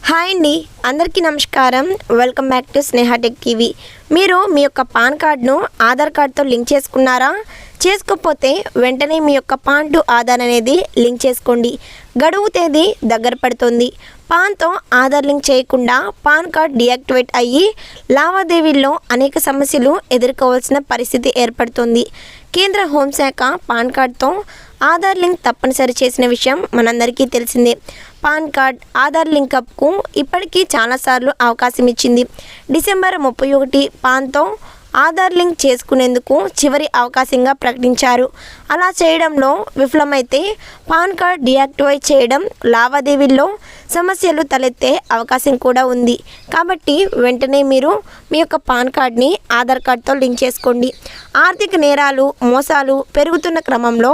Hi అండి, అందరికీ నమస్కారం. Welcome back to Sneha tech TV. మీరు మీ యొక్క పాన్ కార్డ్ను ఆధార్ కార్డ్తో లింక్ చేసుకున్నారా? చేసుకోకపోతే వెంటనే మీ యొక్క పాన్ టు ఆధార్ అనేది లింక్ చేసుకోండి. గడువు తేదీ దగ్గర పడుతుంది. పాన్తో ఆధార్ లింక్ చేయకుండా పాన్ కార్డ్ డియాక్టివేట్ అయ్యి లావాదేవీల్లో అనేక సమస్యలు ఎదుర్కోవాల్సిన పరిస్థితి ఏర్పడుతుంది. కేంద్ర హోంశాఖ పాన్ కార్డ్తో ఆధార్ లింక్ తప్పనిసరి చేసిన విషయం మనందరికీ తెలిసిందే. పాన్ కార్డ్ ఆధార్ లింకప్కు ఇప్పటికీ చాలాసార్లు అవకాశం ఇచ్చింది. డిసెంబర్ 31 పాన్తో ఆధార్ లింక్ చేసుకునేందుకు చివరి అవకాశంగా ప్రకటించారు. అలా చేయడంలో విఫలమైతే పాన్ కార్డ్ డియాక్టివేట్ చేయడం, లావాదేవీల్లో సమస్యలు తలెత్తే అవకాశం కూడా ఉంది. కాబట్టి వెంటనే మీరు మీ యొక్క పాన్ కార్డ్ని ఆధార్ కార్డ్తో లింక్ చేసుకోండి. ఆర్థిక నేరాలు, మోసాలు పెరుగుతున్న క్రమంలో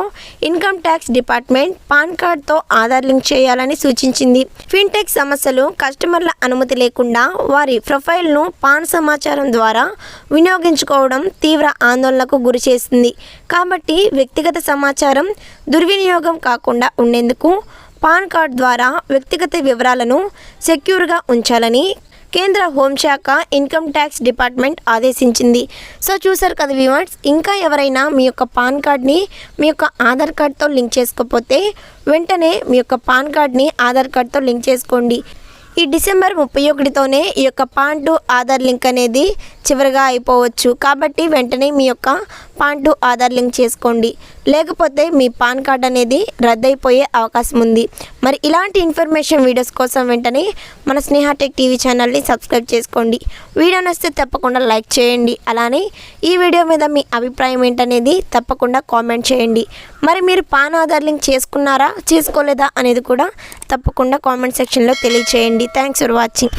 ఇన్కమ్ ట్యాక్స్ డిపార్ట్మెంట్ పాన్ కార్డ్తో ఆధార్ లింక్ చేయాలని సూచించింది. ఫిన్టెక్ సమస్యలు కస్టమర్ల అనుమతి లేకుండా వారి ప్రొఫైల్ను పాన్ సమాచారం ద్వారా వినియోగించుకోవడం తీవ్ర ఆందోళనకు గురి చేస్తుంది. కాబట్టి వ్యక్తిగత సమాచారం దుర్వినియోగం కాకుండా ఉండేందుకు పాన్ కార్డ్ ద్వారా వ్యక్తిగత వివరాలను సెక్యూర్గా ఉంచాలని కేంద్ర హోంశాఖ ఇన్కమ్ ట్యాక్స్ డిపార్ట్మెంట్ ఆదేశించింది. సో చూసారు కదా వ్యూవర్స్, ఇంకా ఎవరైనా మీ యొక్క పాన్ కార్డ్ని మీ యొక్క ఆధార్ కార్డ్తో లింక్ చేసుకోకపోతే వెంటనే మీ యొక్క పాన్ కార్డ్ని ఆధార్ కార్డ్తో లింక్ చేసుకోండి. ఈ డిసెంబర్ 31తోనే ఈ యొక్క పాన్ టు ఆధార్ లింక్ అనేది చివరిగా అయిపోవచ్చు. కాబట్టి వెంటనే మీ యొక్క పాన్ టు ఆధార్ లింక్ చేసుకోండి, లేకపోతే మీ పాన్ కార్డ్ అనేది రద్దయిపోయే అవకాశం ఉంది. మరి ఇలాంటి ఇన్ఫర్మేషన్ వీడియోస్ కోసం వెంటనే మన స్నేహ టెక్ టీవీ ఛానల్ని సబ్స్క్రైబ్ చేసుకోండి. వీడియో నచ్చితే తప్పకుండా లైక్ చేయండి. అలానే ఈ వీడియో మీద మీ అభిప్రాయం ఏంటనేది తప్పకుండా కామెంట్ చేయండి. మరి మీరు పాన్ ఆధార్ లింక్ చేసుకున్నారా, చేసుకోలేదా అనేది కూడా తప్పకుండా కామెంట్ సెక్షన్లో తెలియచేయండి. Thanks for watching.